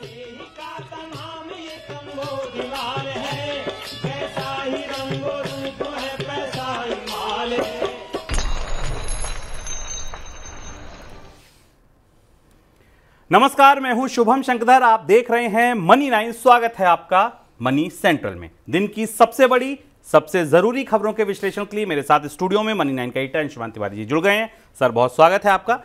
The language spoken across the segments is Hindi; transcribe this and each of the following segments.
मसीह का तमाम ये संबोधिमाल है, कैसा ही रंगो रूप है पैसा ही माल है। नमस्कार, मैं हूं शुभम शंकरधर। आप देख रहे हैं मनी 9। स्वागत है आपका मनी सेंट्रल में। दिन की सबसे बड़ी, सबसे जरूरी खबरों के विश्लेषण के लिए मेरे साथ स्टूडियो में मनी 9 का एडिटर अंशुमान तिवारी जी जुड़ गए हैं। सर, बहुत स्वागत है आपका।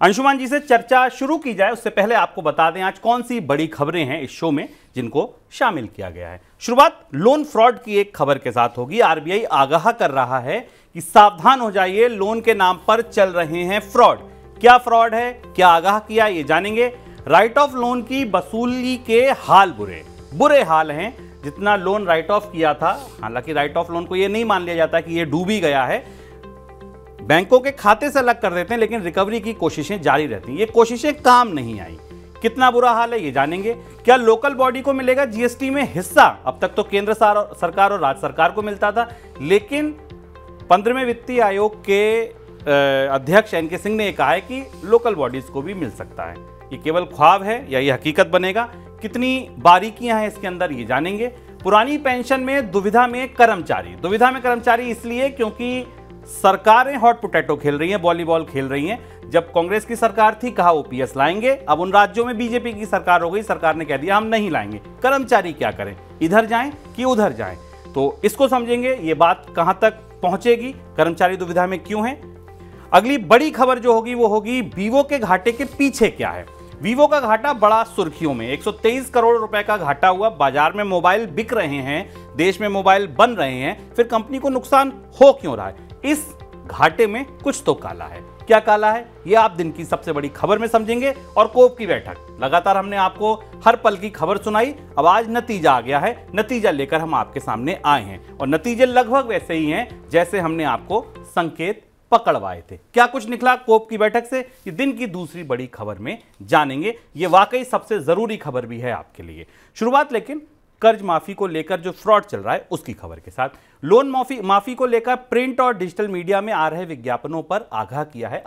अंशुमान जी से चर्चा शुरू की जाए उससे पहले आपको बता दें आज कौन सी बड़ी खबरें हैं इस शो में जिनको शामिल किया गया है। शुरुआत लोन फ्रॉड की एक खबर के साथ होगी। आरबीआई आगाह कर रहा है कि सावधान हो जाइए, लोन के नाम पर चल रहे हैं फ्रॉड। क्या फ्रॉड है, क्या आगाह किया, ये जानेंगे। राइट ऑफ लोन की वसूली के हाल बुरे हाल हैं। जितना लोन राइट ऑफ किया था, हालांकि राइट ऑफ लोन को ये नहीं मान लिया जाता कि ये डूब ही गया है, बैंकों के खाते से अलग कर देते हैं, लेकिन रिकवरी की कोशिशें जारी रहती हैं। ये कोशिशें काम नहीं आई। कितना बुरा हाल है ये जानेंगे। क्या लोकल बॉडी को मिलेगा जीएसटी में हिस्सा? अब तक तो केंद्र सरकार और राज्य सरकार को मिलता था, लेकिन 15वें वित्तीय आयोग के अध्यक्ष एनके सिंह ने कहा है कि लोकल बॉडीज को भी मिल सकता है। ये केवल ख्वाब है या ये हकीकत बनेगा? कितनी बारीकियां हैं इसके अंदर, ये जानेंगे। पुरानी पेंशन में दुविधा में कर्मचारी इसलिए क्योंकि सरकारें हॉट पोटैटो खेल रही हैं, वॉलीबॉल खेल रही हैं। जब कांग्रेस की सरकार थी कहा ओपीएस लाएंगे, अब उन राज्यों में बीजेपी की सरकार हो गई, सरकार ने कह दिया हम नहीं लाएंगे। कर्मचारी क्या करें, इधर जाएं कि उधर जाएं? तो इसको समझेंगे, ये बात कहां तक पहुंचेगी, कर्मचारी दुविधा में क्यों है। अगली बड़ी खबर जो होगी वो होगी वीवो के घाटे के पीछे क्या है। वीवो का घाटा बड़ा सुर्खियों में, 123 करोड़ रुपए का घाटा हुआ। बाजार में मोबाइल बिक रहे हैं, देश में मोबाइल बन रहे हैं, फिर कंपनी को नुकसान हो क्यों रहा है? इस घाटे में कुछ तो काला है। क्या काला है, ये आप दिन की सबसे बड़ी खबर में समझेंगे। और कोप की बैठक, लगातार हमने आपको हर पल की खबर सुनाई, अब आज नतीजा आ गया है। नतीजा लेकर हम आपके सामने आए हैं और नतीजे लगभग वैसे ही हैं जैसे हमने आपको संकेत पकड़वाए थे। क्या कुछ निकला कोप की बैठक से, ये दिन की दूसरी बड़ी खबर में जानेंगे। ये वाकई सबसे जरूरी खबर भी है आपके लिए। शुरुआत लेकिन कर्ज माफी को लेकर जो फ्रॉड चल रहा है उसकी खबर के साथ। लोन माफी को लेकर प्रिंट और डिजिटल मीडिया में आ रहे विज्ञापनों पर आगाह किया है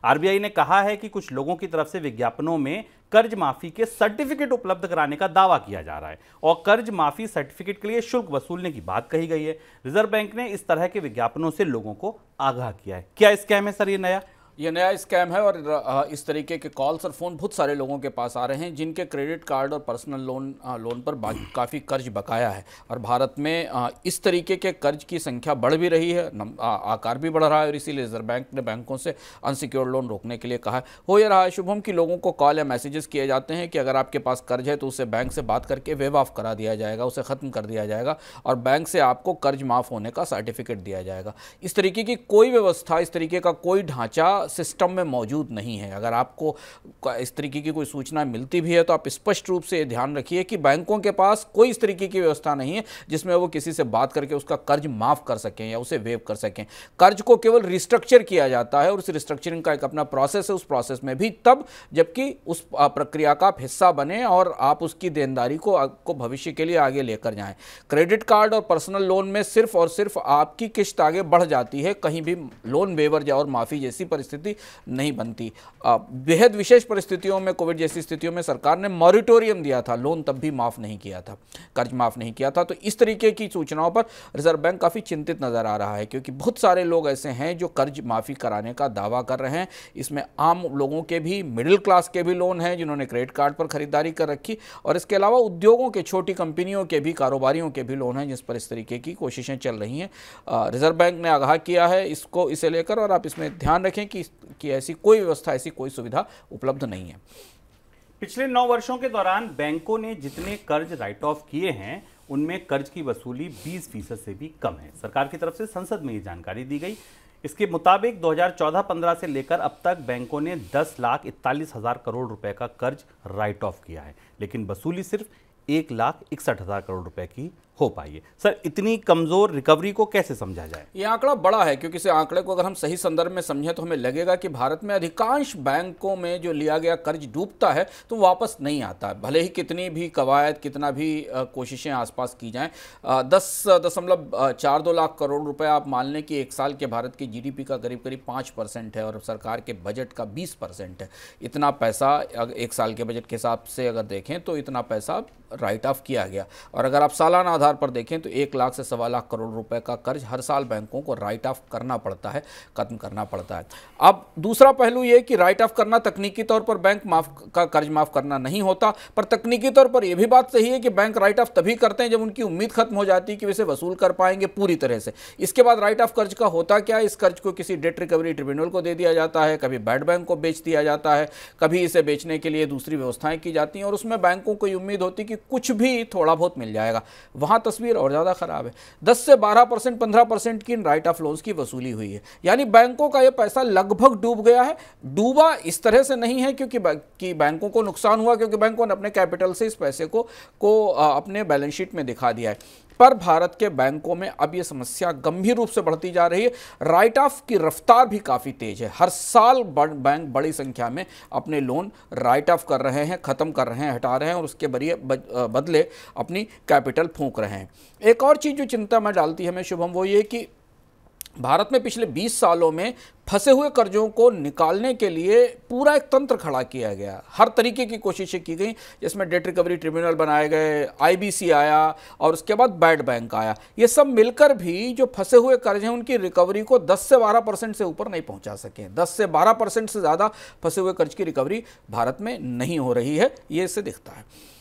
आरबीआई ने कहा है कि कुछ लोगों की तरफ से विज्ञापनों में कर्ज माफी के सर्टिफिकेट उपलब्ध कराने का दावा किया जा रहा है और कर्ज माफी सर्टिफिकेट के लिए शुल्क वसूलने की बात कही गई है। रिजर्व बैंक ने इस तरह के विज्ञापनों से लोगों को आगाह किया है। क्या स्कैम है सर ये नया स्कैम है और इस तरीके के कॉल्स और फ़ोन बहुत सारे लोगों के पास आ रहे हैं जिनके क्रेडिट कार्ड और पर्सनल लोन पर काफ़ी कर्ज बकाया है। और भारत में इस तरीके के कर्ज की संख्या बढ़ भी रही है, आकार भी बढ़ रहा है और इसीलिए रिजर्व बैंक ने बैंकों से अनसिक्योर्ड लोन रोकने के लिए कहा है। हो ये रहा है शुभम कि लोगों को कॉल या मैसेजेस किए जाते हैं कि अगर आपके पास कर्ज है तो उसे बैंक से बात करके वेव ऑफ करा दिया जाएगा, उसे ख़त्म कर दिया जाएगा और बैंक से आपको कर्ज माफ़ होने का सर्टिफिकेट दिया जाएगा। इस तरीके की कोई व्यवस्था, इस तरीके का कोई ढांचा सिस्टम में मौजूद नहीं है। अगर आपको इस तरीके की कोई सूचना मिलती भी है तो आप स्पष्ट रूप से ध्यान रखिए कि बैंकों के पास कोई इस तरीके की व्यवस्था नहीं है जिसमें वो किसी से बात करके उसका कर्ज माफ कर सकें या उसे वेव कर सकें। कर्ज को केवल रिस्ट्रक्चर किया जाता है और उस रिस्ट्रक्चरिंग का एक अपना प्रोसेस है। उस प्रोसेस में भी तब जबकि उस प्रक्रिया का आप हिस्सा बने और आप उसकी देनदारी को भविष्य के लिए आगे लेकर जाएं। क्रेडिट कार्ड और पर्सनल लोन में सिर्फ और सिर्फ आपकी किस्त आगे बढ़ जाती है, कहीं भी लोन वेवर और माफी जैसी परिस्थिति नहीं बनती। बेहद विशेष परिस्थितियों में, कोविड जैसी स्थितियों में सरकार ने मॉरिटोरियम दिया था, लोन तब भी माफ नहीं किया था, कर्ज माफ नहीं किया था। तो इस तरीके की सूचनाओं पर रिजर्व बैंक काफी चिंतित नजर आ रहा है क्योंकि बहुत सारे लोग ऐसे हैं जो कर्ज माफी कराने का दावा कर रहे हैं। इसमें आम लोगों के भी, मिडिल क्लास के भी लोन हैं जिन्होंने क्रेडिट कार्ड पर खरीदारी कर रखी और इसके अलावा उद्योगों के, छोटी कंपनियों के भी, कारोबारियों के भी लोन हैं जिस पर इस तरीके की कोशिशें चल रही हैं। रिजर्व बैंक ने आगाह किया है इसे लेकर और आप इसमें ध्यान रखें कि ऐसी कोई व्यवस्था, ऐसी कोई सुविधा उपलब्ध नहीं है। पिछले 9 वर्षों के दौरान बैंकों ने जितने कर्ज राइट ऑफ किए हैं उनमें कर्ज की वसूली 20% से भी कम है। सरकार की तरफ से संसद में ये जानकारी दी गई। इसके मुताबिक 2014-15 से लेकर अब तक बैंकों ने 10,41,000 करोड़ रुपए का कर्ज राइट ऑफ किया है, लेकिन वसूली सिर्फ 1,61,000 करोड़ रुपए की हो पाई है। सर, इतनी कमजोर रिकवरी को कैसे समझा जाए? ये आंकड़ा बड़ा है, क्योंकि इस आंकड़े को अगर हम सही संदर्भ में समझें तो हमें लगेगा कि भारत में अधिकांश बैंकों में जो लिया गया कर्ज डूबता है तो वापस नहीं आता, भले ही कितनी भी कवायद, कितना भी कोशिशें आसपास की जाएं। 10.42 लाख करोड़ रुपए आप मान लें कि एक साल के भारत की जीडीपी का करीब करीब 5% है और सरकार के बजट का 20% है। इतना पैसा एक साल के बजट के हिसाब से अगर देखें तो इतना पैसा राइट ऑफ किया गया। और अगर आप सालाना आधार पर देखें तो 1 लाख से 1.25 लाख करोड़ रुपए का कर्ज हर साल बैंकों को राइट ऑफ करना पड़ता है, खत्म करना पड़ता है। अब दूसरा पहलू ये कि राइट ऑफ करना तकनीकी तौर पर बैंक का कर्ज माफ करना नहीं होता, पर तकनीकी तौर पर यह भी बात सही है कि बैंक राइट ऑफ तभी करते हैं जब उनकी उम्मीद खत्म हो जाती है कि वे इसे वसूल कर पाएंगे पूरी तरह से। इसके बाद राइट ऑफ कर्ज का होता क्या है, इस कर्ज को किसी डेट रिकवरी ट्रिब्यूनल को दे दिया जाता है, कभी बैड बैंक को बेच दिया जाता है, कभी इसे बेचने के लिए दूसरी व्यवस्थाएं की जाती हैं और उसमें बैंकों को उम्मीद होती है कि कुछ भी थोड़ा बहुत मिल जाएगा। वहां तस्वीर और ज्यादा खराब है। 10 से 12%, 15% की राइट ऑफ लोन्स की वसूली हुई है, यानी बैंकों का यह पैसा लगभग डूब गया है। डूबा इस तरह से नहीं है क्योंकि बैंकों को नुकसान हुआ, क्योंकि बैंकों ने अपने कैपिटल से इस पैसे को अपने बैलेंस शीट में दिखा दिया है। पर भारत के बैंकों में अब यह समस्या गंभीर रूप से बढ़ती जा रही है। राइट ऑफ की रफ्तार भी काफ़ी तेज है। हर साल बैंक बड़ी संख्या में अपने लोन राइट ऑफ कर रहे हैं, ख़त्म कर रहे हैं, हटा रहे हैं और उसके बदले अपनी कैपिटल फूंक रहे हैं। एक और चीज़ जो चिंता में डालती है हमें शुभम, वो ये कि भारत में पिछले 20 सालों में फंसे हुए कर्जों को निकालने के लिए पूरा एक तंत्र खड़ा किया गया। हर तरीके की कोशिशें की गई, जिसमें डेट रिकवरी ट्रिब्यूनल बनाए गए, आईबीसी आया और उसके बाद बैड बैंक आया। ये सब मिलकर भी जो फंसे हुए कर्ज हैं उनकी रिकवरी को 10 से 12% से ऊपर नहीं पहुंचा सके। 10 से 12% से ज़्यादा फंसे हुए कर्ज की रिकवरी भारत में नहीं हो रही है, ये इससे दिखता है।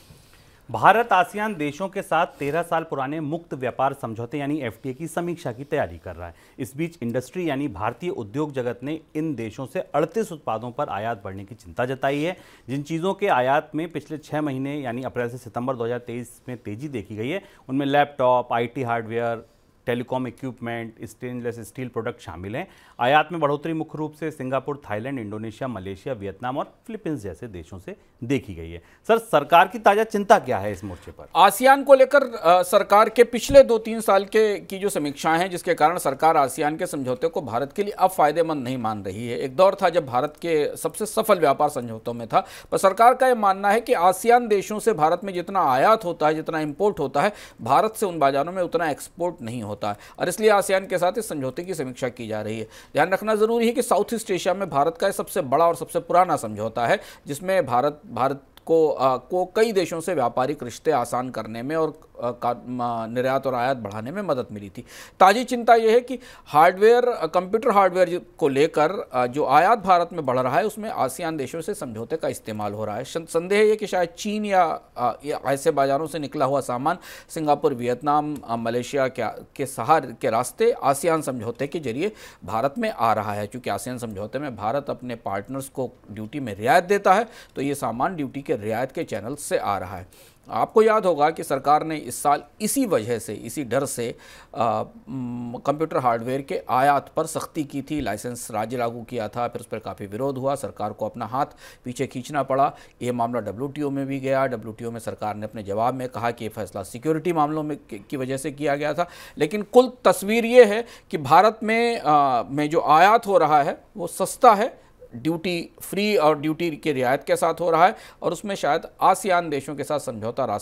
भारत आसियान देशों के साथ 13 साल पुराने मुक्त व्यापार समझौते यानी एफटीए की समीक्षा की तैयारी कर रहा है। इस बीच इंडस्ट्री यानी भारतीय उद्योग जगत ने इन देशों से 38 उत्पादों पर आयात बढ़ने की चिंता जताई है। जिन चीज़ों के आयात में पिछले 6 महीने यानी अप्रैल से सितंबर 2023 में तेजी देखी गई है, उनमें laptop, IT hardware, telecom equipment, stainless steel product शामिल हैं। आयात में बढ़ोतरी मुख्य रूप से Singapore, Thailand, Indonesia, Malaysia, Vietnam और फिलीपींस जैसे देशों से देखी गई है। सर, सरकार की ताजा चिंता क्या है इस मोर्चे पर? आसियान को लेकर सरकार के पिछले 2-3 साल की जो समीक्षाएं हैं, जिसके कारण सरकार आसियान के समझौते को भारत के लिए अब फायदेमंद नहीं मान रही है। एक दौर था जब भारत के सबसे सफल व्यापार समझौतों में था, पर सरकार का यह मानना है कि आसियान देशों से भारत में जितना आयात होता है, जितना इंपोर्ट होता है, भारत से उन बाजारों में उतना एक्सपोर्ट नहीं होता है और इसलिए आसियान के साथ इस समझौते की समीक्षा की जा रही है। ध्यान रखना जरूरी है कि साउथ ईस्ट एशिया में भारत का सबसे बड़ा और सबसे पुराना समझौता है, जिसमें भारत को कई देशों से व्यापारिक रिश्ते आसान करने में और निर्यात और आयात बढ़ाने में मदद मिली थी। ताजी चिंता यह है कि कंप्यूटर हार्डवेयर को लेकर जो आयात भारत में बढ़ रहा है, उसमें आसियान देशों से समझौते का इस्तेमाल हो रहा है। संदेह है कि शायद चीन या ऐसे बाजारों से निकला हुआ सामान सिंगापुर, वियतनाम, मलेशिया के रास्ते आसियान समझौते के जरिए भारत में आ रहा है। चूँकि आसियान समझौते में भारत अपने पार्टनर्स को ड्यूटी में रियायत देता है, तो ये सामान ड्यूटी के रियायत के चैनल से आ रहा है। आपको याद होगा कि सरकार ने इस साल इसी वजह से, इसी डर से कंप्यूटर हार्डवेयर के आयात पर सख्ती की थी, लाइसेंस राज्य लागू किया था, फिर उस पर काफ़ी विरोध हुआ, सरकार को अपना हाथ पीछे खींचना पड़ा। ये मामला WTO में भी गया। WTO में सरकार ने अपने जवाब में कहा कि ये फैसला सिक्योरिटी मामलों में की वजह से किया गया था। लेकिन कुल तस्वीर ये है कि भारत में जो आयात हो रहा है वो सस्ता है, ड्यूटी फ्री और ड्यूटी की रियायत के साथ हो रहा है और उसमें शायद आसियान देशों के साथ समझौता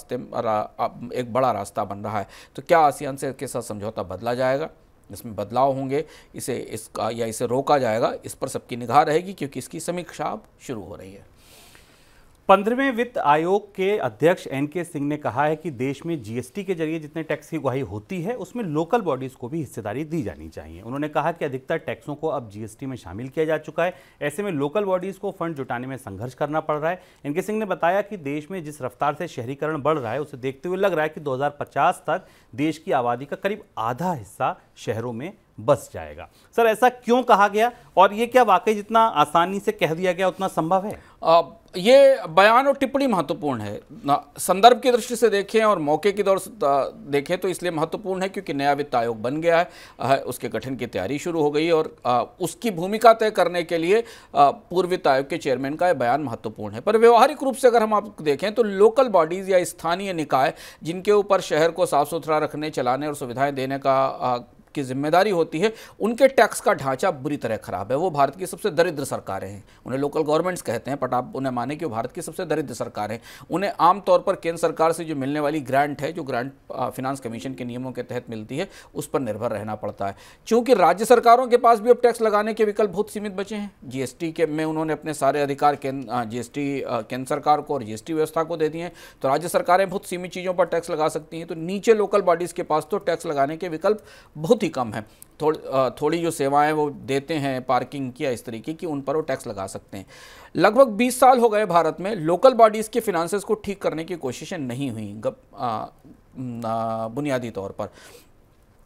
एक बड़ा रास्ता बन रहा है। तो क्या आसियान के साथ समझौता बदला जाएगा, इसमें बदलाव होंगे, इसे रोका जाएगा, इस पर सबकी निगाह रहेगी, क्योंकि इसकी समीक्षा अब शुरू हो रही है। 15वें वित्त आयोग के अध्यक्ष NK सिंह ने कहा है कि देश में GST के जरिए जितने टैक्स की उगाही होती है, उसमें लोकल बॉडीज को भी हिस्सेदारी दी जानी चाहिए। उन्होंने कहा कि अधिकतर टैक्सों को अब GST में शामिल किया जा चुका है। ऐसे में लोकल बॉडीज को फंड जुटाने में संघर्ष करना पड़ रहा है। NK सिंह ने बताया कि देश में जिस रफ्तार से शहरीकरण बढ़ रहा है, उसे देखते हुए लग रहा है कि 2050 तक देश की आबादी का करीब आधा हिस्सा शहरों में बस जाएगा। सर, ऐसा क्यों कहा गया और ये क्या वाकई जितना आसानी से कह दिया गया उतना संभव है? ये बयान और टिप्पणी महत्वपूर्ण है। संदर्भ की दृष्टि से देखें और मौके की दौर से देखें तो इसलिए महत्वपूर्ण है क्योंकि नया वित्त आयोग बन गया है, उसके गठन की तैयारी शुरू हो गई है और उसकी भूमिका तय करने के लिए पूर्व वित्त आयोग के चेयरमैन का यह बयान महत्वपूर्ण है। पर व्यवहारिक रूप से अगर हम आप देखें तो लोकल बॉडीज़ या स्थानीय निकाय जिनके ऊपर शहर को साफ सुथरा रखने, चलाने और सुविधाएं देने की जिम्मेदारी होती है, उनके टैक्स का ढांचा बुरी तरह खराब है। वो भारत की सबसे दरिद्र सरकारें हैं। उन्हें लोकल गवर्नमेंट्स कहते हैं, बट आप उन्हें माने कि वो भारत की सबसे दरिद्र सरकारें। उन्हें आमतौर पर केंद्र सरकार से जो मिलने वाली ग्रांट है, जो ग्रांट फिनांस कमीशन के नियमों के तहत मिलती है, उस पर निर्भर रहना पड़ता है। चूंकि राज्य सरकारों के पास भी अब टैक्स लगाने के विकल्प बहुत सीमित बचे हैं। जीएसटी के में उन्होंने अपने सारे अधिकार जीएसटी केंद्र सरकार को और जीएसटी व्यवस्था को दे दिए हैं, तो राज्य सरकारें बहुत सीमित चीज़ों पर टैक्स लगा सकती हैं। तो नीचे लोकल बॉडीज़ के पास तो टैक्स लगाने के विकल्प बहुत ही कम है। थोड़ी जो सेवाएं वो देते हैं, पार्किंग की या इस तरीके की, उन पर वो टैक्स लगा सकते हैं। लगभग 20 साल हो गए भारत में लोकल बॉडीज़ के फिनांसेस को ठीक करने की कोशिशें नहीं हुई बुनियादी तौर पर।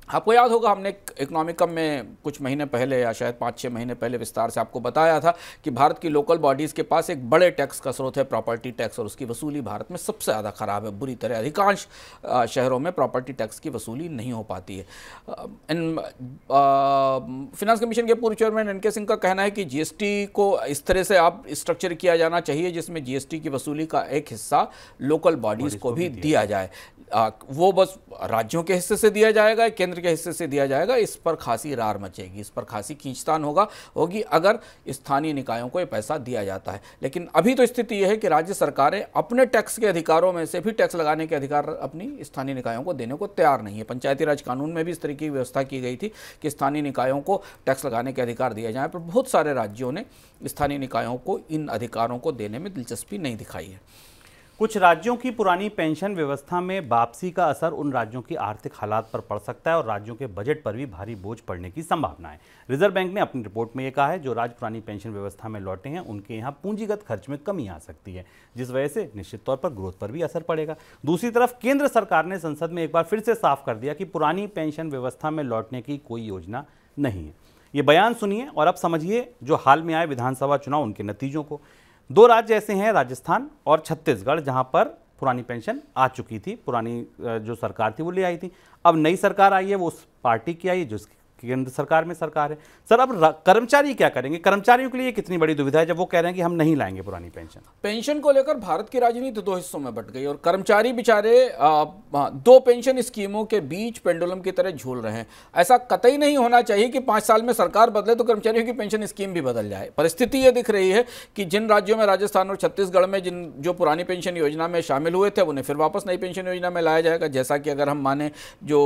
आपको याद होगा हमने इकोनॉमिकम में कुछ महीने पहले या शायद 5-6 महीने पहले विस्तार से आपको बताया था कि भारत की लोकल बॉडीज़ के पास एक बड़े टैक्स का स्रोत है प्रॉपर्टी टैक्स, और उसकी वसूली भारत में सबसे ज़्यादा ख़राब है, बुरी तरह। अधिकांश शहरों में प्रॉपर्टी टैक्स की वसूली नहीं हो पाती है। फिनांस कमीशन के पूर्व चेयरमैन एनके सिंह का कहना है कि जीएसटी को इस तरह से आप स्ट्रक्चर किया जाना चाहिए जिसमें जीएसटी की वसूली का एक हिस्सा लोकल बॉडीज़ को भी दिया जाए। वो बस राज्यों के हिस्से से दिया जाएगा, केंद्र के हिस्से से दिया जाएगा, इस पर खासी रार मचेगी, इस पर खासी खींचतान होगी अगर स्थानीय निकायों को ये पैसा दिया जाता है। लेकिन अभी तो स्थिति यह है कि राज्य सरकारें अपने टैक्स के अधिकारों में से भी टैक्स लगाने के अधिकार अपनी स्थानीय निकायों को देने को तैयार नहीं है। पंचायती राज कानून में भी इस तरीके की व्यवस्था की गई थी कि स्थानीय निकायों को टैक्स लगाने के अधिकार दिए जाएं, पर बहुत सारे राज्यों ने स्थानीय निकायों को इन अधिकारों को देने में दिलचस्पी नहीं दिखाई है। कुछ राज्यों की पुरानी पेंशन व्यवस्था में वापसी का असर उन राज्यों की आर्थिक हालात पर पड़ सकता है और राज्यों के बजट पर भी भारी बोझ पड़ने की संभावना है। रिजर्व बैंक ने अपनी रिपोर्ट में यह कहा है, जो राज्य पुरानी पेंशन व्यवस्था में लौटे हैं उनके यहाँ पूंजीगत खर्च में कमी आ सकती है, जिस वजह से निश्चित तौर पर ग्रोथ पर भी असर पड़ेगा। दूसरी तरफ केंद्र सरकार ने संसद में एक बार फिर से साफ कर दिया कि पुरानी पेंशन व्यवस्था में लौटने की कोई योजना नहीं है। ये बयान सुनिए और अब समझिए जो हाल में आए विधानसभा चुनाव, उनके नतीजों को। 2 राज्य ऐसे हैं, राजस्थान और छत्तीसगढ़, जहां पर पुरानी पेंशन आ चुकी थी, पुरानी जो सरकार थी वो ले आई थी। अब नई सरकार आई है, वो उस पार्टी की आई है जो केंद्र सरकार में सरकार है। सर, अब कर्मचारी क्या करेंगे? कर्मचारियों के लिए कितनी बड़ी दुविधा है जब वो कह रहे हैं कि हम नहीं लाएंगे पुरानी पेंशन। पेंशन को लेकर भारत की राजनीति 2 हिस्सों में बंट गई और कर्मचारी बेचारे 2 पेंशन स्कीमों के बीच पेंडुलम की तरह झूल रहे हैं। ऐसा कतई नहीं होना चाहिए कि 5 साल में सरकार बदले तो कर्मचारियों की पेंशन स्कीम भी बदल जाए। परिस्थिति ये दिख रही है कि जिन राज्यों में, राजस्थान और छत्तीसगढ़ में, जो पुरानी पेंशन योजना में शामिल हुए थे उन्हें फिर वापस नई पेंशन योजना में लाया जाएगा। जैसा कि अगर हम माने जो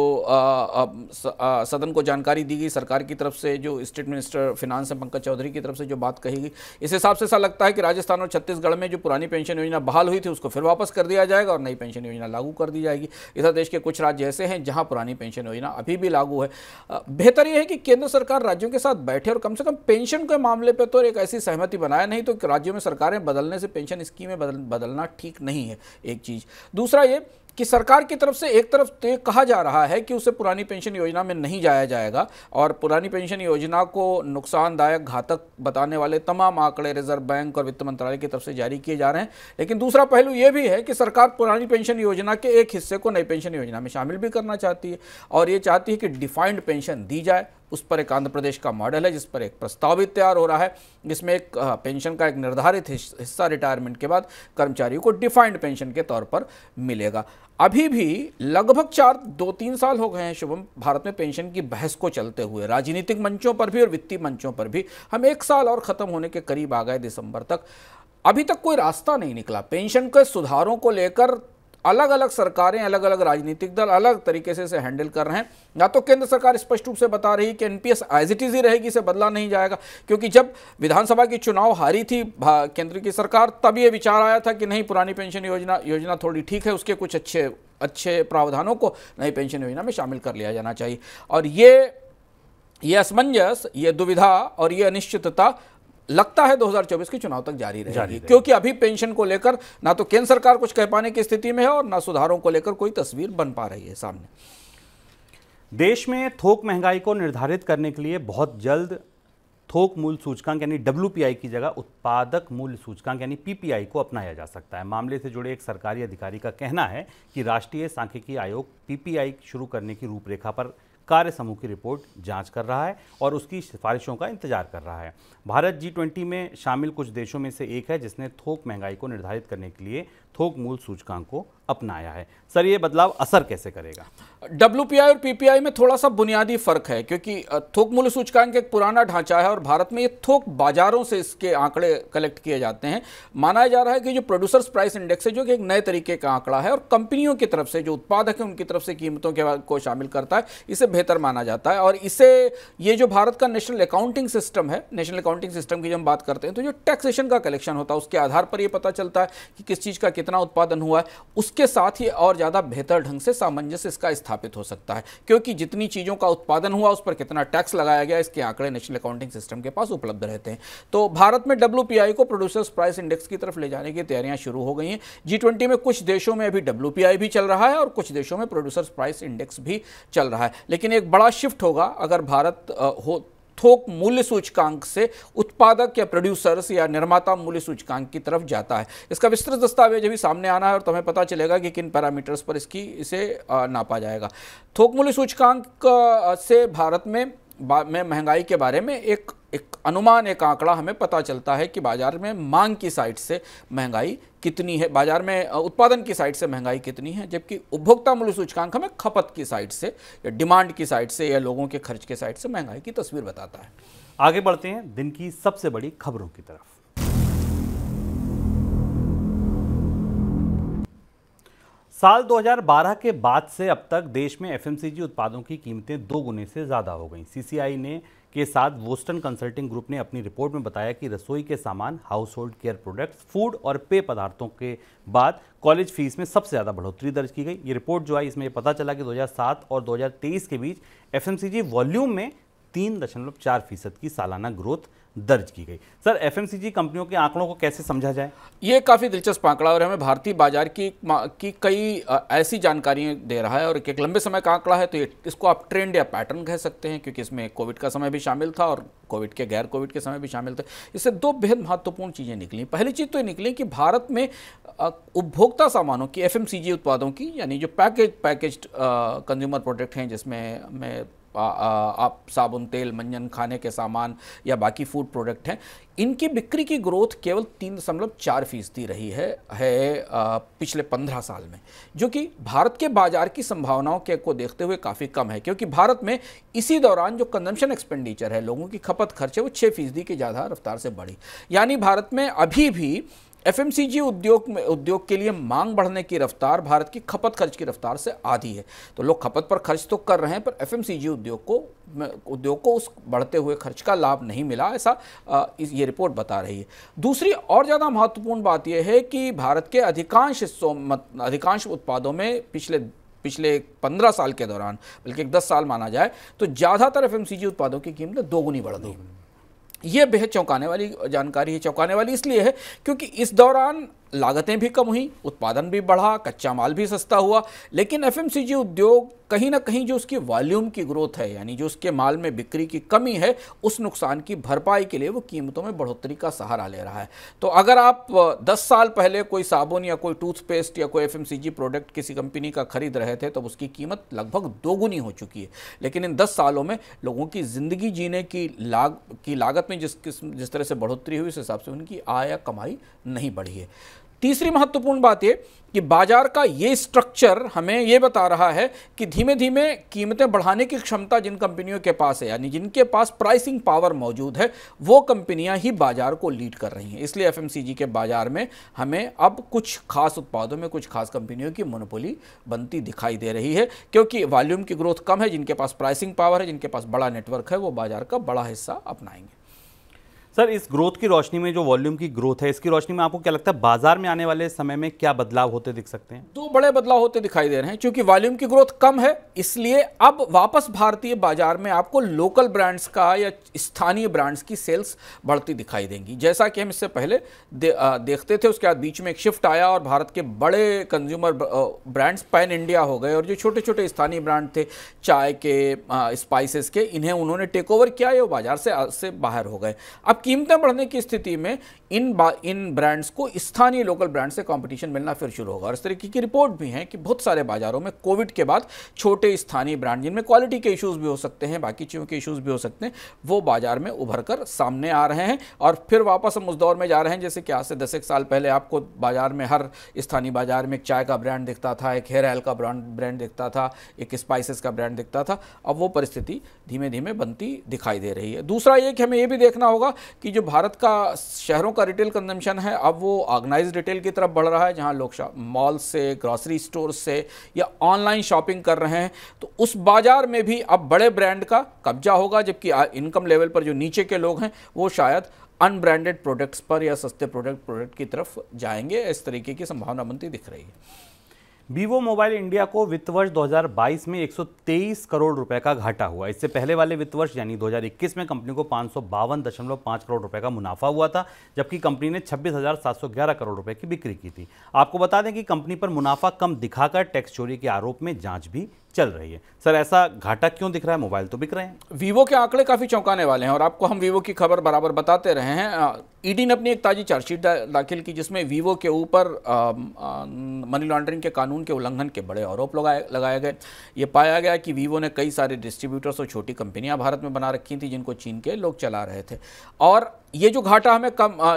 सदन को जानकारी दी गई सरकार की तरफ से, जो स्टेट मिनिस्टर फिनांस है पंकज चौधरी की तरफ से जो बात कही गई, इस हिसाब से ऐसा लगता है कि राजस्थान और छत्तीसगढ़ में जो पुरानी पेंशन योजना बहाल हुई थी उसको फिर वापस कर दिया जाएगा और नई पेंशन योजना लागू कर दी जाएगी। इधर देश के कुछ राज्य ऐसे हैं जहां पुरानी पेंशन योजना अभी भी लागू है। बेहतर यह है कि केंद्र सरकार राज्यों के साथ बैठे और कम से कम पेंशन के मामले पर तो एक ऐसी सहमति बनाए, नहीं तो राज्यों में सरकारें बदलने से पेंशन स्कीमें बदलना ठीक नहीं है, एक चीज। दूसरा ये कि सरकार की तरफ से एक तरफ तो कहा जा रहा है कि उसे पुरानी पेंशन योजना में नहीं जाया जाएगा और पुरानी पेंशन योजना को नुकसानदायक, घातक बताने वाले तमाम आंकड़े रिजर्व बैंक और वित्त मंत्रालय की तरफ से जारी किए जा रहे हैं। लेकिन दूसरा पहलू यह भी है कि सरकार पुरानी पेंशन योजना के एक हिस्से को नई पेंशन योजना में शामिल भी करना चाहती है और ये चाहती है कि डिफाइंड पेंशन दी जाए। उस पर एक आंध्र प्रदेश का मॉडल है जिस पर एक प्रस्ताव भी तैयार हो रहा है, जिसमें एक पेंशन का एक निर्धारित हिस्सा रिटायरमेंट के बाद कर्मचारियों को डिफाइंड पेंशन के तौर पर मिलेगा। अभी भी लगभग 2-3 साल हो गए हैं शुभम, भारत में पेंशन की बहस को चलते हुए, राजनीतिक मंचों पर भी और वित्तीय मंचों पर भी। हम 1 साल और ख़त्म होने के करीब आ गए दिसंबर तक, अभी तक कोई रास्ता नहीं निकला। पेंशन के सुधारों को लेकर अलग अलग सरकारें, अलग अलग राजनीतिक दल अलग तरीके से हैंडल कर रहे हैं। या तो केंद्र सरकार स्पष्ट रूप से बता रही है कि एनपीएस एज इट इज ही रहेगी, इसे बदला नहीं जाएगा, क्योंकि जब विधानसभा की चुनाव हारी थी केंद्र की सरकार, तब ये विचार आया था कि नहीं, पुरानी पेंशन योजना थोड़ी ठीक है, उसके कुछ अच्छे प्रावधानों को नई पेंशन योजना में शामिल कर लिया जाना चाहिए। और ये असमंजस, ये दुविधा और ये अनिश्चितता लगता है 2024 के चुनाव तक जारी रहेगी, क्योंकि अभी पेंशन को लेकर ना तो केंद्र सरकार कुछ कह पाने की स्थिति में है और ना सुधारों को लेकर कोई तस्वीर बन पा रही है सामने। देश में थोक महंगाई को निर्धारित करने के लिए बहुत जल्द थोक मूल्य सूचकांक यानी WPI की जगह उत्पादक मूल्य सूचकांक यानी PPI को अपनाया जा सकता है। मामले से जुड़े एक सरकारी अधिकारी का कहना है कि राष्ट्रीय सांख्यिकी आयोग PPI शुरू करने की रूपरेखा पर कार्य समूह की रिपोर्ट जांच कर रहा है और उसकी सिफारिशों का इंतजार कर रहा है। भारत G20 में शामिल कुछ देशों में से एक है जिसने थोक महंगाई को निर्धारित करने के लिए थोक मूल्य सूचकांक को अपनाया है। सर, ये बदलाव असर कैसे करेगा? WPI और PPI में थोड़ा सा बुनियादी फर्क है, क्योंकि थोक मूल्य सूचकांक एक पुराना ढांचा है और भारत में ये थोक बाजारों से इसके आंकड़े कलेक्ट किए जाते हैं। माना जा रहा है कि जो प्रोड्यूसर्स प्राइस इंडेक्स है, जो कि एक नए तरीके का आंकड़ा है और कंपनियों की तरफ से, जो उत्पादक है उनकी तरफ से कीमतों को शामिल करता है, इसे बेहतर माना जाता है। और इसे ये जो भारत का नेशनल अकाउंटिंग सिस्टम है, नेशनल अकाउंटिंग सिस्टम की जब हम बात करते हैं तो जो टैक्सेशन का कलेक्शन होता है उसके आधार पर यह पता चलता है कि किस चीज़ का कितना उत्पादन हुआ है। उसके साथ ही और ज़्यादा बेहतर ढंग से सामंजस्य इसका स्थापित हो सकता है, क्योंकि जितनी चीज़ों का उत्पादन हुआ उस पर कितना टैक्स लगाया गया, इसके आंकड़े नेशनल अकाउंटिंग सिस्टम के पास उपलब्ध रहते हैं। तो भारत में WPI को प्रोड्यूसर्स प्राइस इंडेक्स की तरफ ले जाने की तैयारियां शुरू हो गई हैं। G20 में कुछ देशों में अभी WPI भी चल रहा है और कुछ देशों में प्रोड्यूसर्स प्राइस इंडेक्स भी चल रहा है। लेकिन एक बड़ा शिफ्ट होगा अगर भारत थोक मूल्य सूचकांक से उत्पादक या प्रोड्यूसर्स या निर्माता मूल्य सूचकांक की तरफ जाता है। इसका विस्तृत दस्तावेज अभी सामने आना है और तुम्हें पता चलेगा कि किन पैरामीटर्स पर इसे नापा जाएगा। थोक मूल्य सूचकांक से भारत में महंगाई के बारे में एक अनुमान, एक आंकड़ा हमें पता चलता है कि बाजार में मांग की साइड से महंगाई कितनी है, बाजार में उत्पादन की साइड से महंगाई कितनी है, जबकि उपभोक्ता मूल्य सूचकांक हमें खपत की साइड से या डिमांड की साइड से या लोगों के खर्च के साइड से महंगाई की तस्वीर बताता है। आगे बढ़ते हैं दिन की सबसे बड़ी खबरों की तरफ। साल 2012 के बाद से अब तक देश में FMCG उत्पादों की कीमतें 2 गुने से ज़्यादा हो गईं। CCI ने के साथ बोस्टन कंसल्टिंग ग्रुप ने अपनी रिपोर्ट में बताया कि रसोई के सामान, house hold care products, food और पेय पदार्थों के बाद कॉलेज फीस में सबसे ज़्यादा बढ़ोतरी दर्ज की गई। ये रिपोर्ट जो आई, इसमें ये पता चला कि 2007 और 2023 के बीच FMCG वॉल्यूम में 3.4% की सालाना ग्रोथ दर्ज की गई। सर, FMCG कंपनियों के आंकड़ों को कैसे समझा जाए? ये काफ़ी दिलचस्प आंकड़ा और हमें भारतीय बाजार की कई ऐसी जानकारियां दे रहा है और एक लंबे समय का आंकड़ा है, तो इसको आप ट्रेंड या पैटर्न कह सकते हैं, क्योंकि इसमें कोविड का समय भी शामिल था और कोविड के गैर कोविड के समय भी शामिल थे। इससे 2 बेहद महत्वपूर्ण चीज़ें निकली। पहली चीज़ तो ये निकली कि भारत में उपभोक्ता सामानों की, FMCG उत्पादों की, यानी जो पैकेज्ड कंज्यूमर प्रोडक्ट हैं, जिसमें आप साबुन, तेल, मंजन, खाने के सामान या बाकी फूड प्रोडक्ट हैं, इनकी बिक्री की ग्रोथ केवल 3.4% रही है पिछले 15 साल में, जो कि भारत के बाजार की संभावनाओं को देखते हुए काफ़ी कम है, क्योंकि भारत में इसी दौरान जो कंजम्पशन एक्सपेंडिचर है, लोगों की खपत खर्च है, वो 6% की ज़्यादा रफ्तार से बढ़ी। यानी भारत में अभी भी FMCG उद्योग के लिए मांग बढ़ने की रफ्तार भारत की खपत खर्च की रफ्तार से आधी है। तो लोग खपत पर खर्च तो कर रहे हैं, पर FMCG उद्योग को उस बढ़ते हुए खर्च का लाभ नहीं मिला, ऐसा ये रिपोर्ट बता रही है। दूसरी और ज़्यादा महत्वपूर्ण बात यह है कि भारत के अधिकांश उत्पादों में पिछले 15 साल के दौरान, बल्कि 10 साल माना जाए, तो ज़्यादातर FMCG उत्पादों की कीमतें 2 गुनी बढ़ गई। यह बेहद चौंकाने वाली जानकारी है। चौंकाने वाली इसलिए है क्योंकि इस दौरान लागतें भी कम हुई, उत्पादन भी बढ़ा, कच्चा माल भी सस्ता हुआ, लेकिन FMCG उद्योग कहीं ना कहीं जो उसकी वॉल्यूम की ग्रोथ है, यानी जो उसके माल में बिक्री की कमी है, उस नुकसान की भरपाई के लिए वो कीमतों में बढ़ोतरी का सहारा ले रहा है। तो अगर आप 10 साल पहले कोई साबुन या कोई टूथपेस्ट या कोई FMCG प्रोडक्ट किसी कंपनी का खरीद रहे थे, तो उसकी कीमत लगभग 2 गुनी हो चुकी है। लेकिन इन 10 सालों में लोगों की ज़िंदगी जीने की लागत में जिस तरह से बढ़ोतरी हुई, उस हिसाब से उनकी आय या कमाई नहीं बढ़ी है। तीसरी महत्वपूर्ण बात यह कि बाजार का ये स्ट्रक्चर हमें ये बता रहा है कि धीमे धीमे कीमतें बढ़ाने की क्षमता जिन कंपनियों के पास है, यानी जिनके पास प्राइसिंग पावर मौजूद है, वो कंपनियां ही बाजार को लीड कर रही हैं। इसलिए FMCG के बाजार में हमें अब कुछ खास उत्पादों में कुछ खास कंपनियों की मोनोपोली बनती दिखाई दे रही है, क्योंकि वॉल्यूम की ग्रोथ कम है। जिनके पास प्राइसिंग पावर है, जिनके पास बड़ा नेटवर्क है, वो बाजार का बड़ा हिस्सा अपनाएंगे। सर, इस ग्रोथ की रोशनी में, जो वॉल्यूम की ग्रोथ है, इसकी रोशनी में आपको क्या लगता है बाजार में आने वाले समय में क्या बदलाव होते दिख सकते हैं? दो बड़े बदलाव होते दिखाई दे रहे हैं। क्योंकि वॉल्यूम की ग्रोथ कम है, इसलिए अब वापस भारतीय बाजार में आपको लोकल ब्रांड्स का या स्थानीय ब्रांड्स की सेल्स बढ़ती दिखाई देंगी। जैसा कि हम इससे पहले देखते थे, उसके बाद बीच में एक शिफ्ट आया और भारत के बड़े कंज्यूमर ब्रांड्स पैन इंडिया हो गए और जो छोटे छोटे स्थानीय ब्रांड थे चाय के, स्पाइसेस के, इन्हें उन्होंने टेक ओवर किया या बाजार से बाहर हो गए। अब कीमतें बढ़ने की स्थिति में इन ब्रांड्स को स्थानीय लोकल ब्रांड से कंपटीशन मिलना फिर शुरू होगा। और इस तरीके की रिपोर्ट भी है कि बहुत सारे बाजारों में कोविड के बाद छोटे स्थानीय ब्रांड, जिनमें क्वालिटी के इश्यूज भी हो सकते हैं, बाकी चीज़ों के इश्यूज भी हो सकते हैं, वो बाजार में उभर कर सामने आ रहे हैं। और फिर वापस हम उस दौर में जा रहे हैं जैसे कि आज से 10 एक साल पहले आपको बाजार में, हर स्थानीय बाजार में एक चाय का ब्रांड दिखता था, एक हेयर ऑयल का ब्रांड दिखता था, एक स्पाइसेस का ब्रांड दिखता था। अब वो परिस्थिति धीमे धीमे बनती दिखाई दे रही है। दूसरा ये कि हमें ये भी देखना होगा कि जो भारत का शहरों का रिटेल कंजम्पशन है, अब वो ऑर्गेनाइज्ड रिटेल की तरफ बढ़ रहा है, जहां लोग मॉल से, ग्रोसरी स्टोर से या ऑनलाइन शॉपिंग कर रहे हैं। तो उस बाजार में भी अब बड़े ब्रांड का कब्जा होगा, जबकि इनकम लेवल पर जो नीचे के लोग हैं वो शायद अनब्रांडेड प्रोडक्ट्स पर या सस्ते प्रोडक्ट की तरफ जाएंगे। इस तरीके की संभावना बनती दिख रही है। वीवो मोबाइल इंडिया को वित्त वर्ष 2022 में 123 करोड़ रुपए का घाटा हुआ। इससे पहले वाले वित्त वर्ष यानी 2021 में कंपनी को 552.5 करोड़ रुपए का मुनाफा हुआ था, जबकि कंपनी ने 26,711 करोड़ रुपए की बिक्री की थी। आपको बता दें कि कंपनी पर मुनाफा कम दिखाकर टैक्स चोरी के आरोप में जांच भी चल रही है। सर, ऐसा घाटा क्यों दिख रहा है? मोबाइल तो बिक रहे हैं। वीवो के आंकड़े काफ़ी चौंकाने वाले हैं और आपको हम वीवो की खबर बराबर बताते रहे हैं। ईडी ने अपनी एक ताज़ी चार्जशीट दाखिल की, जिसमें वीवो के ऊपर मनी लॉन्ड्रिंग के कानून के उल्लंघन के बड़े आरोप लगाए गए। ये पाया गया कि वीवो ने कई सारे डिस्ट्रीब्यूटर्स और छोटी कंपनियां भारत में बना रखी थी, जिनको चीन के लोग चला रहे थे। और ये जो घाटा हमें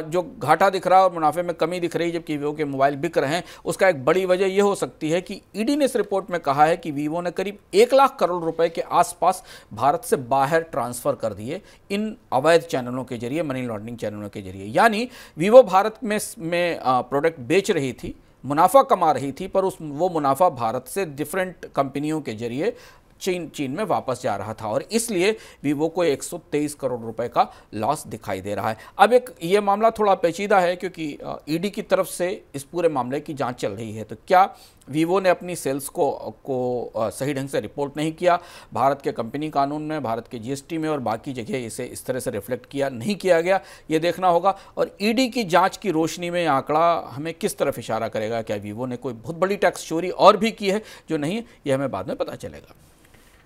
जो घाटा दिख रहा है और मुनाफे में कमी दिख रही है जबकि वीवो के मोबाइल बिक रहे हैं, उसका एक बड़ी वजह यह हो सकती है कि ईडी ने इस रिपोर्ट में कहा है कि वीवो ने करीब 1 लाख करोड़ रुपए के आसपास भारत से बाहर ट्रांसफर कर दिए इन अवैध चैनलों के जरिए, मनी लॉन्ड्रिंग चैनलों के जरिए। यानी वीवो भारत में प्रोडक्ट बेच रही थी, मुनाफा कमा रही थी, पर वो मुनाफा भारत से डिफरेंट कंपनियों के जरिए चीन में वापस जा रहा था और इसलिए वीवो को 123 करोड़ रुपए का लॉस दिखाई दे रहा है। अब ये मामला थोड़ा पेचीदा है क्योंकि ईडी की तरफ से इस पूरे मामले की जांच चल रही है। तो क्या वीवो ने अपनी सेल्स को सही ढंग से रिपोर्ट नहीं किया, भारत के कंपनी कानून में, भारत के जीएसटी में और बाकी जगह इसे इस तरह से रिफ्लेक्ट किया नहीं किया गया, ये देखना होगा। और ईडी की जांच की रोशनी में आंकड़ा हमें किस तरफ इशारा करेगा? क्या वीवो ने कोई बहुत बड़ी टैक्स चोरी और भी की है जो नहीं है, ये हमें बाद में पता चलेगा।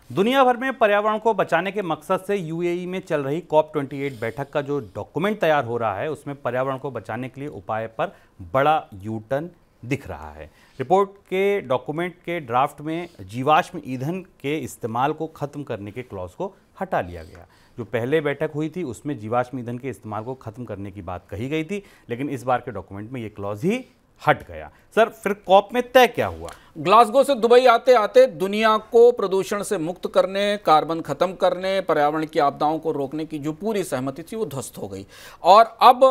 दुनिया भर में पर्यावरण को बचाने के मकसद से यूएई में चल रही COP28 बैठक का जो डॉक्यूमेंट तैयार हो रहा है, उसमें पर्यावरण को बचाने के लिए उपाय पर बड़ा यू-टर्न दिख रहा है। रिपोर्ट के डॉक्यूमेंट के ड्राफ्ट में जीवाश्म ईंधन के इस्तेमाल को खत्म करने के क्लॉज को हटा लिया गया। जो पहले बैठक हुई थी उसमें जीवाश्म ईंधन के इस्तेमाल को खत्म करने की बात कही गई थी, लेकिन इस बार के डॉक्यूमेंट में ये क्लॉज ही हट गया। सर, फिर COP में तय क्या हुआ? ग्लासगो से दुबई आते आते दुनिया को प्रदूषण से मुक्त करने, कार्बन खत्म करने, पर्यावरण की आपदाओं को रोकने की जो पूरी सहमति थी वो ध्वस्त हो गई। और अब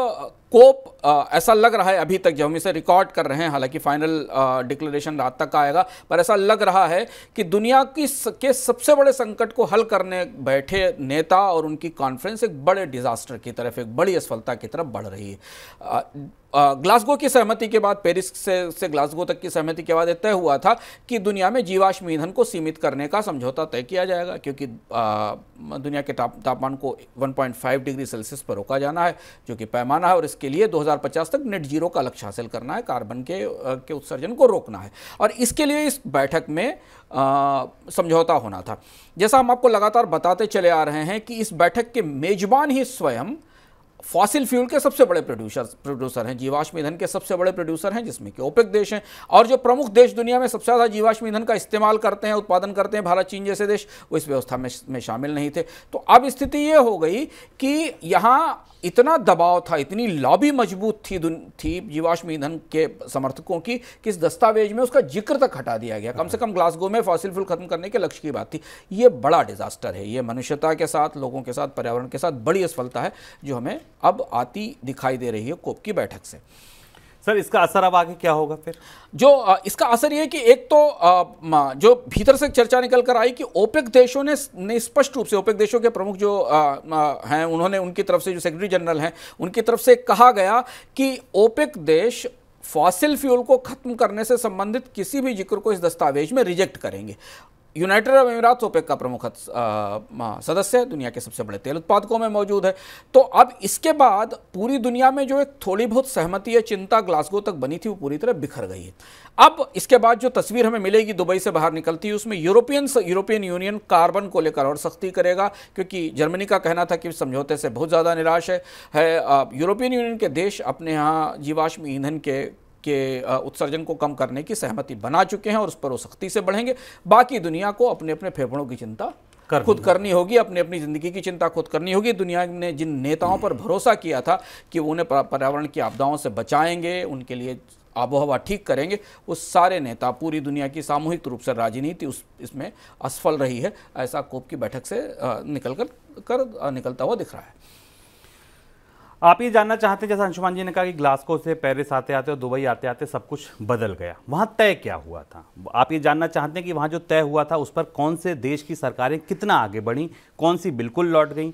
COP ऐसा लग रहा है, अभी तक जब हम इसे रिकॉर्ड कर रहे हैं, हालांकि फाइनल डिक्लेरेशन रात तक आएगा, पर ऐसा लग रहा है कि दुनिया के सबसे बड़े संकट को हल करने बैठे नेता और उनकी कॉन्फ्रेंस एक बड़े डिजास्टर की तरफ, एक बड़ी असफलता की तरफ बढ़ रही है। ग्लासगो की सहमति के बाद, पेरिस से ग्लासगो तक की सहमति के बाद तय हुआ था कि दुनिया में जीवाश्म ईंधन को सीमित करने का समझौता तय किया जाएगा, क्योंकि दुनिया के तापमान को 1.5 डिग्री सेल्सियस पर रोका जाना है, जो कि पैमाना है, और इसके लिए 2050 तक नेट जीरो का लक्ष्य हासिल करना है, कार्बन के उत्सर्जन को रोकना है। और इसके लिए इस बैठक में समझौता होना था। जैसा हम आपको लगातार बताते चले आ रहे हैं कि इस बैठक के मेजबान ही स्वयं फॉसिल फ्यूल के सबसे बड़े प्रोड्यूसर हैं, जीवाश्म ईंधन के सबसे बड़े प्रोड्यूसर हैं, जिसमें कि ओपेक देश हैं। और जो प्रमुख देश दुनिया में सबसे ज़्यादा जीवाश्म ईंधन का इस्तेमाल करते हैं, उत्पादन करते हैं, भारत, चीन जैसे देश, वो इस व्यवस्था में शामिल नहीं थे। तो अब स्थिति ये हो गई कि यहाँ इतना दबाव था, इतनी लॉबी मजबूत थी जीवाश्म ईंधन के समर्थकों की, कि इस दस्तावेज में उसका जिक्र तक हटा दिया गया। कम से कम ग्लासगो में फॉसिल फ्यूल खत्म करने के लक्ष्य की बात थी। ये बड़ा डिजास्टर है, ये मनुष्यता के साथ, लोगों के साथ, पर्यावरण के साथ बड़ी असफलता है, जो हमें अब आती दिखाई दे रही है COP की बैठक से। सर इसका असर अब आगे क्या होगा फिर? जो इसका असर ये है कि एक तो जो भीतर से चर्चा निकल कर आई कि ओपेक देशों ने स्पष्ट रूप से, ओपेक देशों के प्रमुख जो हैं, उन्होंने उनकी तरफ से, जो सेक्रेटरी जनरल हैं उनकी तरफ से कहा गया कि ओपेक देश फॉसिल फ्यूल को खत्म करने से संबंधित किसी भी जिक्र को इस दस्तावेज में रिजेक्ट करेंगे। यूनाइटेड अरब अमीरात ओपेक का प्रमुख सदस्य है, दुनिया के सबसे बड़े तेल उत्पादकों में मौजूद है। तो अब इसके बाद पूरी दुनिया में जो एक थोड़ी बहुत सहमति या चिंता ग्लासगो तक बनी थी वो पूरी तरह बिखर गई है। अब इसके बाद जो तस्वीर हमें मिलेगी दुबई से बाहर निकलती है, उसमें यूरोपियन यूनियन कार्बन को लेकर और सख्ती करेगा, क्योंकि जर्मनी का कहना था कि समझौते से बहुत ज़्यादा निराश है। यूरोपियन यूनियन के देश अपने यहाँ जीवाश्म ईंधन के उत्सर्जन को कम करने की सहमति बना चुके हैं और उस पर वो सख्ती से बढ़ेंगे। बाकी दुनिया को अपने अपने फेफड़ों की चिंता खुद करनी होगी, अपनी अपनी ज़िंदगी की चिंता खुद करनी होगी। दुनिया ने जिन नेताओं पर भरोसा किया था कि वो उन्हें पर्यावरण की आपदाओं से बचाएंगे, उनके लिए आबोहवा ठीक करेंगे, वो सारे नेता, पूरी दुनिया की सामूहिक रूप से राजनीति इसमें असफल रही है। ऐसा कोप की बैठक से निकलता हुआ दिख रहा है। आप ये जानना चाहते हैं, जैसा अंशुमान जी ने कहा कि ग्लासगो से पेरिस आते आते और दुबई आते आते सब कुछ बदल गया, वहाँ तय क्या हुआ था? आप ये जानना चाहते हैं कि वहाँ जो तय हुआ था उस पर कौन से देश की सरकारें कितना आगे बढ़ी, कौन सी बिल्कुल लौट गई?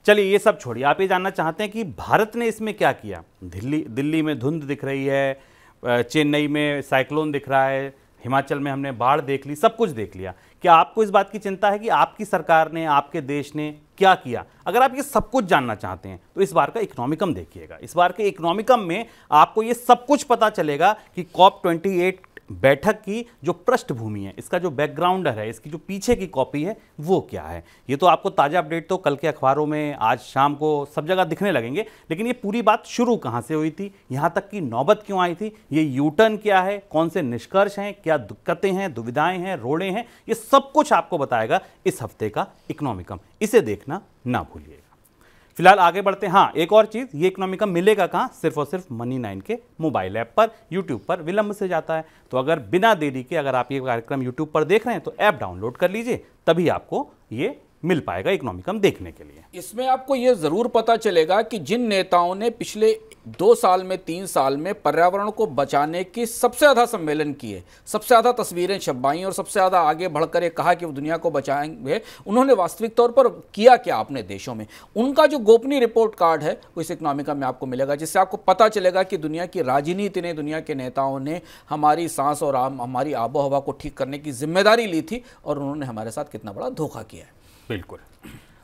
चलिए ये सब छोड़िए, आप ये जानना चाहते हैं कि भारत ने इसमें क्या किया? दिल्ली में धुंध दिख रही है, चेन्नई में साइक्लोन दिख रहा है, हिमाचल में हमने बाढ़ देख ली, सब कुछ देख लिया। क्या आपको इस बात की चिंता है कि आपकी सरकार ने, आपके देश ने क्या किया? अगर आप ये सब कुछ जानना चाहते हैं तो इस बार का इकोनॉमिकम देखिएगा। इस बार के इकोनॉमिकम में आपको ये सब कुछ पता चलेगा कि COP28 बैठक की जो पृष्ठभूमि है, इसका जो बैकग्राउंडर है, इसकी जो पीछे की कॉपी है वो क्या है। ये तो आपको ताज़ा अपडेट तो कल के अखबारों में, आज शाम को सब जगह दिखने लगेंगे, लेकिन ये पूरी बात शुरू कहाँ से हुई थी, यहाँ तक की नौबत क्यों आई थी, ये यूटर्न क्या है, कौन से निष्कर्ष हैं, क्या दिक्कतें हैं, दुविधाएं हैं, रोड़े हैं, ये सब कुछ आपको बताएगा इस हफ्ते का इकोनॉमिकम। इसे देखना ना भूलिएगा। फिलहाल आगे बढ़ते हैं। हाँ, एक और चीज़, ये इकोनॉमिकम मिलेगा कहाँ? सिर्फ और सिर्फ मनी 9 के मोबाइल ऐप पर। यूट्यूब पर विलंब से जाता है, तो अगर बिना देरी के अगर आप ये कार्यक्रम यूट्यूब पर देख रहे हैं तो ऐप डाउनलोड कर लीजिए, तभी आपको ये मिल पाएगा इकोनॉमिकम देखने के लिए। इसमें आपको यह जरूर पता चलेगा कि जिन नेताओं ने पिछले 2 साल में, 3 साल में पर्यावरण को बचाने की सबसे ज़्यादा सम्मेलन किए, सबसे ज़्यादा तस्वीरें छपवाई और सबसे ज़्यादा आगे बढ़कर ये कहा कि वो दुनिया को बचाएंगे, उन्होंने वास्तविक तौर पर किया क्या अपने देशों में? उनका जो गोपनीय रिपोर्ट कार्ड है वो इस इकोनॉमिकम में आपको मिलेगा, जिससे आपको पता चलेगा कि दुनिया की राजनीति ने, दुनिया के नेताओं ने हमारी सांस और हमारी आबोहवा को ठीक करने की जिम्मेदारी ली थी और उन्होंने हमारे साथ कितना बड़ा धोखा किया है। बिल्कुल।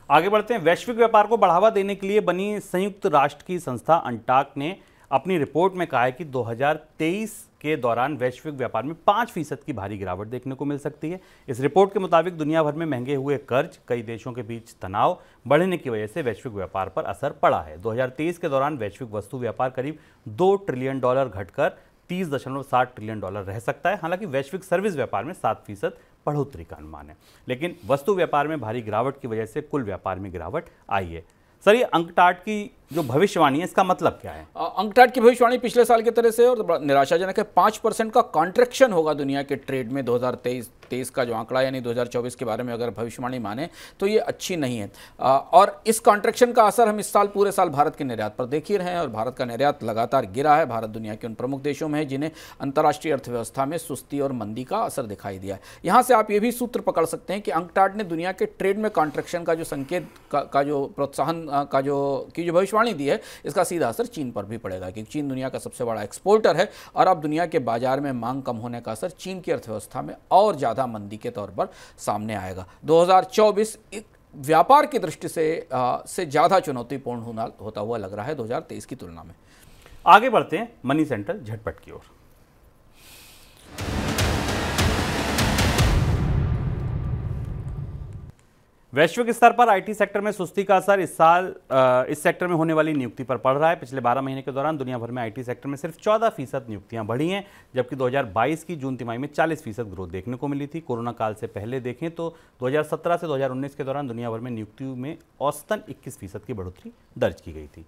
आगे बढ़ते हैं। वैश्विक व्यापार को बढ़ावा देने के लिए बनी संयुक्त राष्ट्र की संस्था अंटाक ने अपनी रिपोर्ट में कहा है कि 2023 के दौरान वैश्विक व्यापार में 5% की भारी गिरावट देखने को मिल सकती है। इस रिपोर्ट के मुताबिक दुनिया भर में महंगे हुए कर्ज, कई देशों के बीच तनाव बढ़ने की वजह से वैश्विक व्यापार पर असर पड़ा है। 2023 के दौरान वैश्विक वस्तु व्यापार करीब $2 ट्रिलियन घटकर $30.7 ट्रिलियन रह सकता है। हालांकि वैश्विक सर्विस व्यापार में 7% बढ़ोतरी का अनुमान है, लेकिन वस्तु व्यापार में भारी गिरावट की वजह से कुल व्यापार में गिरावट आई है। सर, ये अंकटाड की जो भविष्यवाणी है, इसका मतलब क्या है? अंकटाड की भविष्यवाणी पिछले साल की तरह से और निराशाजनक है। 5% का कॉन्ट्रैक्शन होगा दुनिया के ट्रेड में 2023 का जो आंकड़ा, यानी 2024 के बारे में अगर भविष्यवाणी माने तो ये अच्छी नहीं है। और इस कॉन्ट्रैक्शन का असर हम इस साल, पूरे साल भारत के निर्यात पर देख ही रहे हैं और भारत का निर्यात लगातार गिरा है। भारत दुनिया के उन प्रमुख देशों में है जिन्हें अंतर्राष्ट्रीय अर्थव्यवस्था में सुस्ती और मंदी का असर दिखाई दिया है। यहाँ से आप ये भी सूत्र पकड़ सकते हैं कि अंकटाड ने दुनिया के ट्रेड में कॉन्ट्रैक्शन का जो संकेत का जो प्रोत्साहन की जो भविष्यवाणी दी है, इसका सीधा असर चीन पर भी पड़ेगा, क्योंकि चीन दुनिया का सबसे बड़ा एक्सपोर्टर है और अब दुनिया के बाजार में मांग कम होने का असर चीन की अर्थव्यवस्था में और ज़्यादा मंदी के तौर पर सामने आएगा। 2024 व्यापार की दृष्टि से ज़्यादा चुनौतीपूर्ण होता हुआ लग रहा है 2023 की तुलना में। आगे बढ़ते हैं मनी सेंट्रल झटपट की ओर। वैश्विक स्तर पर आईटी सेक्टर में सुस्ती का असर इस साल इस सेक्टर में होने वाली नियुक्ति पर पड़ रहा है। पिछले 12 महीने के दौरान दुनिया भर में आईटी सेक्टर में सिर्फ 14% नियुक्तियां बढ़ी हैं, जबकि 2022 की जून तिमाही में 40% ग्रोथ देखने को मिली थी। कोरोना काल से पहले देखें तो 2017 से 2019 के दौरान दुनिया भर में नियुक्तियों में औसतन 21% की बढ़ोतरी दर्ज की गई थी।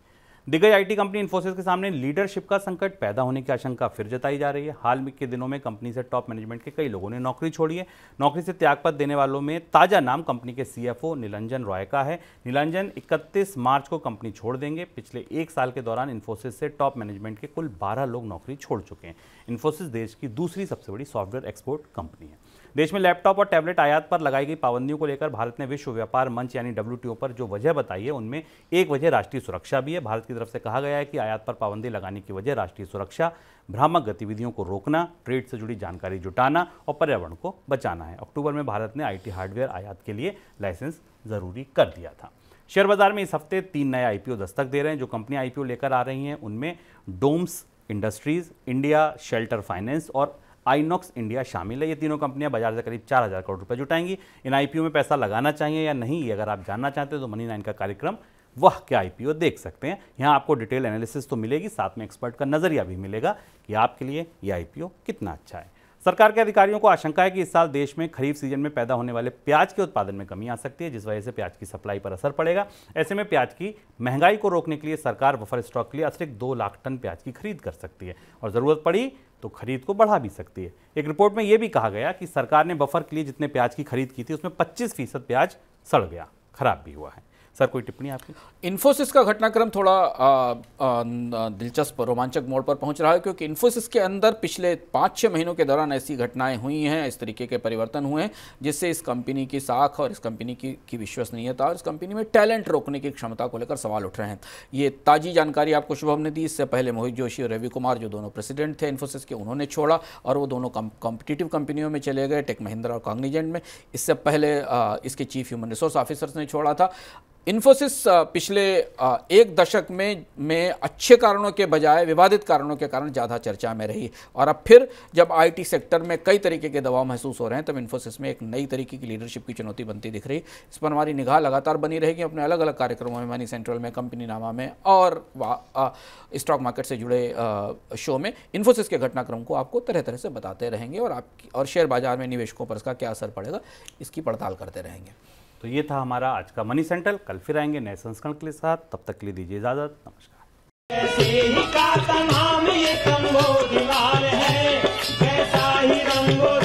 दिग्गज आईटी कंपनी इन्फोसिस के सामने लीडरशिप का संकट पैदा होने की आशंका फिर जताई जा रही है। हाल के दिनों में कंपनी से टॉप मैनेजमेंट के कई लोगों ने नौकरी छोड़ी है। नौकरी से त्यागपत्र देने वालों में ताजा नाम कंपनी के सीएफओ नीलांजन रॉय का है। नीलांजन 31 मार्च को कंपनी छोड़ देंगे। पिछले 1 साल के दौरान इन्फोसिस से टॉप मैनेजमेंट के कुल 12 लोग नौकरी छोड़ चुके हैं। इन्फोसिस देश की दूसरी सबसे बड़ी सॉफ्टवेयर एक्सपोर्ट कंपनी है। देश में लैपटॉप और टैबलेट आयात पर लगाई गई पाबंदियों को लेकर भारत ने विश्व व्यापार मंच यानी WTO पर जो वजह बताई है, उनमें एक वजह राष्ट्रीय सुरक्षा भी है। भारत की तरफ से कहा गया है कि आयात पर पाबंदी लगाने की वजह राष्ट्रीय सुरक्षा, भ्रामक गतिविधियों को रोकना, ट्रेड से जुड़ी जानकारी जुटाना और पर्यावरण को बचाना है। अक्टूबर में भारत ने IT हार्डवेयर आयात के लिए लाइसेंस जरूरी कर दिया था। शेयर बाजार में इस हफ्ते 3 नए IPO दस्तक दे रहे हैं। जो कंपनियां IPO लेकर आ रही हैं उनमें Doms Industries, India Shelter Finance और आइनॉक्स इंडिया शामिल है। ये तीनों कंपनियां बाजार से करीब 4000 करोड़ रुपए जुटाएंगी। इन IPO में पैसा लगाना चाहिए या नहीं, ये अगर आप जानना चाहते हैं तो मनी 9 का कार्यक्रम वह क्या IPO देख सकते हैं। यहाँ आपको डिटेल एनालिसिस तो मिलेगी, साथ में एक्सपर्ट का नजरिया भी मिलेगा कि आपके लिए ये IPO कितना अच्छा है। सरकार के अधिकारियों को आशंका है कि इस साल देश में खरीफ सीजन में पैदा होने वाले प्याज के उत्पादन में कमी आ सकती है, जिस वजह से प्याज की सप्लाई पर असर पड़ेगा। ऐसे में प्याज की महंगाई को रोकने के लिए सरकार बफर स्टॉक के लिए अतिरिक्त 2 लाख टन प्याज की खरीद कर सकती है और जरूरत पड़ी तो खरीद को बढ़ा भी सकती है। एक रिपोर्ट में यह भी कहा गया कि सरकार ने बफर के लिए जितने प्याज की खरीद की थी उसमें 25% प्याज सड़ गया, खराब भी हुआ है। सर, कोई टिप्पणी आपकी? इन्फोसिस का घटनाक्रम थोड़ा दिलचस्प रोमांचक मोड़ पर पहुंच रहा है, क्योंकि इन्फोसिस के अंदर पिछले 5-6 महीनों के दौरान ऐसी घटनाएं हुई हैं, इस तरीके के परिवर्तन हुए हैं जिससे इस कंपनी की साख और इस कंपनी की विश्वसनीयता और इस कंपनी में टैलेंट रोकने की क्षमता को लेकर सवाल उठ रहे हैं। ये ताज़ी जानकारी आपको शुभम ने दी। इससे पहले मोहित जोशी और रवि कुमार, जो दोनों प्रेसिडेंट थे इन्फोसिस के, उन्होंने छोड़ा और वो दोनों कॉम्पिटिटिव कंपनियों में चले गए, टेक महिंद्रा और कॉग्निजेंट में। इससे पहले इसके चीफ ह्यूमन रिसोर्स ऑफिसर्स ने छोड़ा था। इन्फोसिस पिछले 1 दशक में अच्छे कारणों के बजाय विवादित कारणों के कारण ज़्यादा चर्चा में रही, और अब फिर जब IT सेक्टर में कई तरीके के दबाव महसूस हो रहे हैं तब इन्फोसिस में एक नई तरीके की लीडरशिप की चुनौती बनती दिख रही। इस पर हमारी निगाह लगातार बनी रहेगी अपने अलग अलग कार्यक्रमों में, मनी सेंट्रल में, कंपनी नामा में और स्टॉक मार्केट से जुड़े शो में। इन्फोसिस के घटनाक्रम को आपको तरह तरह से बताते रहेंगे और शेयर बाजार में निवेशकों पर इसका क्या असर पड़ेगा इसकी पड़ताल करते रहेंगे। तो ये था हमारा आज का मनी सेंट्रल। कल फिर आएंगे नए संस्करण के साथ, तब तक के लिए दीजिए इजाजत। नमस्कार। ऐसे ही का तमाम ये कम्बोज लाल है, कैसा ही रंगो